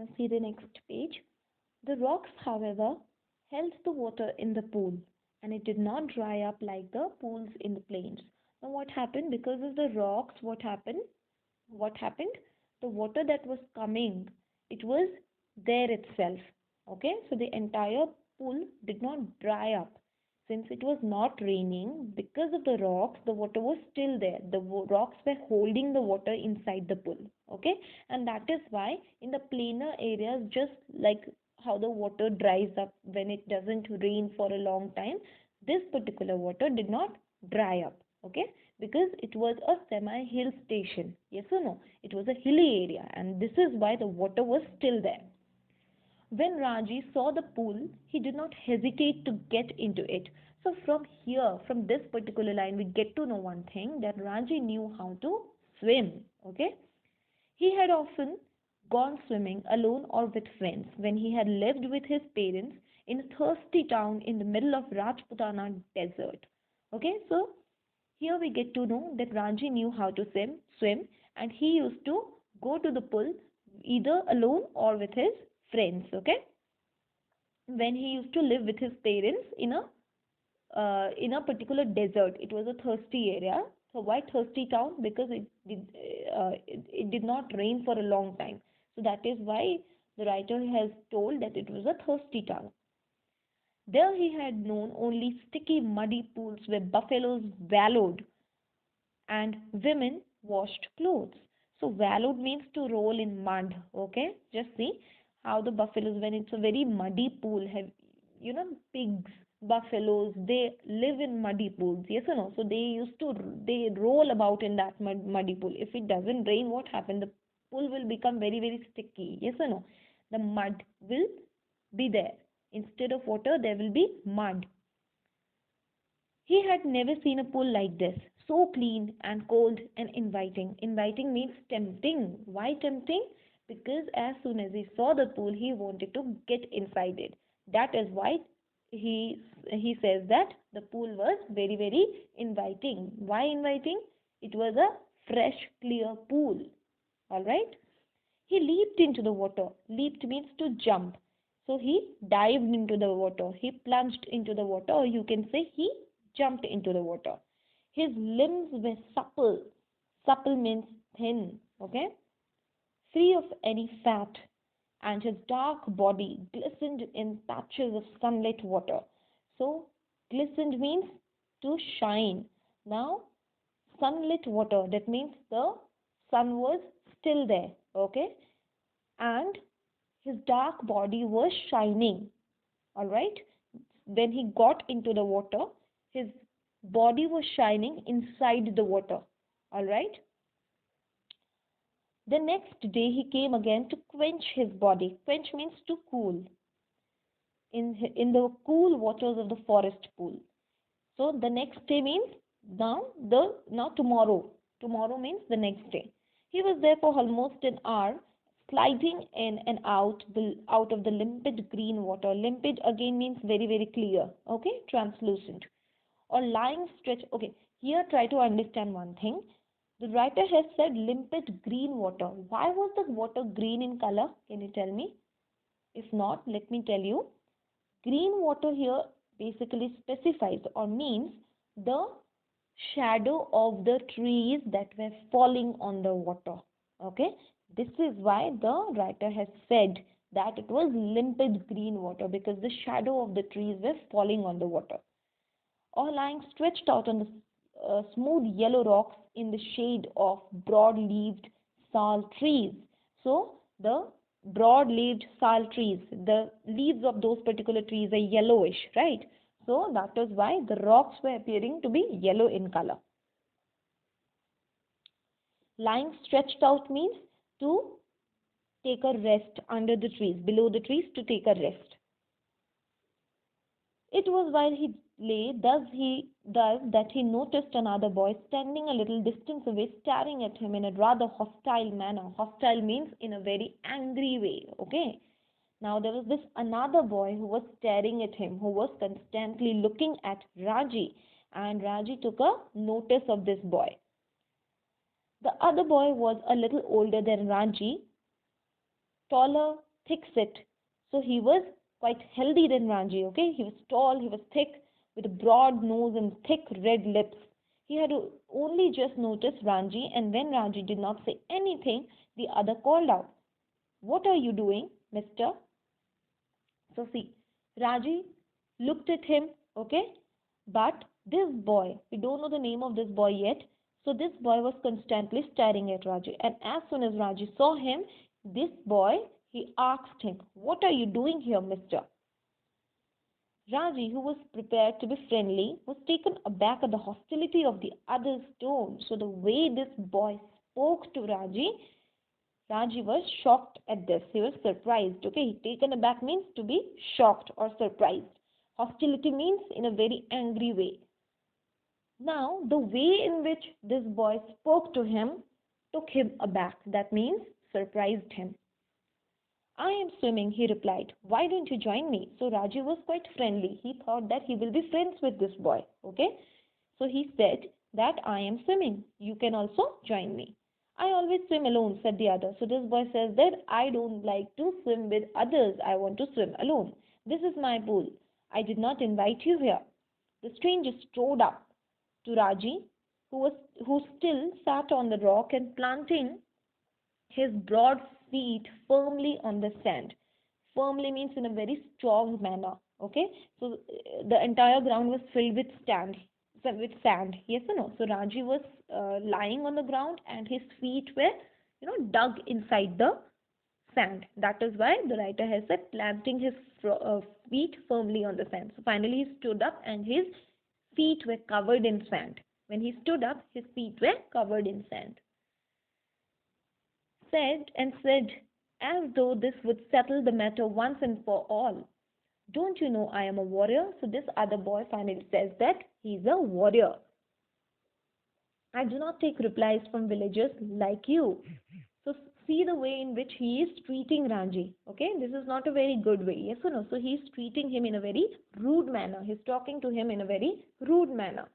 Now see the next page. The rocks, however, held the water in the pool, and it did not dry up like the pools in the plains. Now what happened? Because of the rocks, what happened? What happened? The water that was coming, it was there itself. Okay, so the entire pool did not dry up. Since it was not raining, because of the rocks, the water was still there. The rocks were holding the water inside the pool. Okay, and that is why in the plainer areas, just like how the water dries up when it doesn't rain for a long time, this particular water did not dry up. Okay, because it was a semi hill station. Yes or no? It was a hilly area, and this is why the water was still there. When Raji saw the pool, he did not hesitate to get into it. So, from here, from this particular line, we get to know one thing, that Raji knew how to swim. Okay, he had often gone swimming alone or with friends when he had lived with his parents in a thirsty town in the middle of Rajputana desert. Okay, so here we get to know that Ranji knew how to swim, and he used to go to the pool either alone or with his friends. Okay, when he used to live with his parents in a particular desert, it was a thirsty area. So why thirsty town? Because it did not rain for a long time. So that is why the writer has told that it was a thirsty town. There he had known only sticky, muddy pools where buffaloes wallowed and women washed clothes. So wallowed means to roll in mud. Okay, just see how the buffaloes, when it's a very muddy pool, have pigs, buffaloes, they live in muddy pools. Yes or no? So they roll about in that muddy pool. If it doesn't rain, what happened? The pool will become very very sticky. Yes or no? The mud will be there. Instead of water, there will be mud. He had never seen a pool like this, so clean and cold and inviting. Inviting means tempting. Why tempting? Because as soon as he saw the pool, he wanted to get inside it. That is why he says that the pool was very very inviting. Why inviting? It was a fresh, clear pool. All right. He leaped into the water. Leaped means to jump. So he dived into the water. He plunged into the water, or you can say he jumped into the water. His limbs were supple. Supple means thin, okay? Free of any fat, and his dark body glistened in patches of sunlit water. So, glistened means to shine. Now, sunlit water, that means the sun was still there, okay? And his dark body was shining. All right, when he got into the water, his body was shining inside the water. All right, the next day he came again to quench his body. Quench means to cool in the cool waters of the forest pool. So the next day means now tomorrow. Tomorrow means the next day. He was there for almost an hour, sliding in and out of the limpid green water. Limpid again means very very clear. Okay, translucent. Or lying stretched. Okay, here try to understand one thing. The writer has said limpid green water. Why was the water green in color? Can you tell me? If not, let me tell you. Green water here basically specifies or means the shadow of the trees that were falling on the water. Okay, this is why the writer has said that it was limpid green water, because the shadow of the trees were falling on the water. Or lying stretched out on the smooth yellow rocks in the shade of broad-leaved sal trees. So the broad-leaved sal trees, the leaves of those particular trees are yellowish, right? So that is why the rocks were appearing to be yellow in color. Lying stretched out means to take a rest under the trees, below the trees, to take a rest. It was while he lay thus that he noticed another boy standing a little distance away, staring at him in a rather hostile manner. Hostile means in a very angry way. Okay. Now there was this another boy who was staring at him, who was constantly looking at Raji, and Raji took a notice of this boy. The other boy was a little older than Raji, taller thick set. So he was quite healthy than Ranji, okay? He was tall, he was thick, with a broad nose and thick red lips. He had only just noticed Ranji, and when Ranji did not say anything, the other called out, "What are you doing, mister?" So see, Raji looked at him, okay? But this boy, we don't know the name of this boy yet. So this boy was constantly staring at Raji. And as soon as Raji saw him, this boy, he asked him, "What are you doing here, mister?" Raji, who was prepared to be friendly, was taken aback at the hostility of the other's tone. So the way this boy spoke to Raji was shocked at this. He was surprised. Okay, taken aback means to be shocked or surprised. Hostility means in a very angry way. Now, the way in which this boy spoke to him took him aback. That means surprised him. "I am swimming," he replied. "Why don't you join me?" So Raju was quite friendly. He thought that he will be friends with this boy. Okay. So he said that "I am swimming. You can also join me." "I always swim alone," said the other. So this boy says that "I don't like to swim with others. I want to swim alone. This is my pool. I did not invite you here." The stranger strode up to Raji, who still sat on the rock and planting his broad feet firmly on the sand. Firmly means in a very strong manner. Okay, so the entire ground was filled with sand. Yes or no? So Raji was lying on the ground, and his feet were, dug inside the sand. That is why the writer has said planting his feet firmly on the sand. So finally he stood up, and his feet were covered in sand. When he stood up, his feet were covered in sand. Said, as though this would settle the matter once and for all. "Don't you know I am a warrior?" So this other boy finally says that he's a warrior. "I do not take replies from villagers like you." So see the way in which he is treating Ranji. Okay, this is not a very good way. Yes or no? So he is treating him in a very rude manner. He's talking to him in a very rude manner.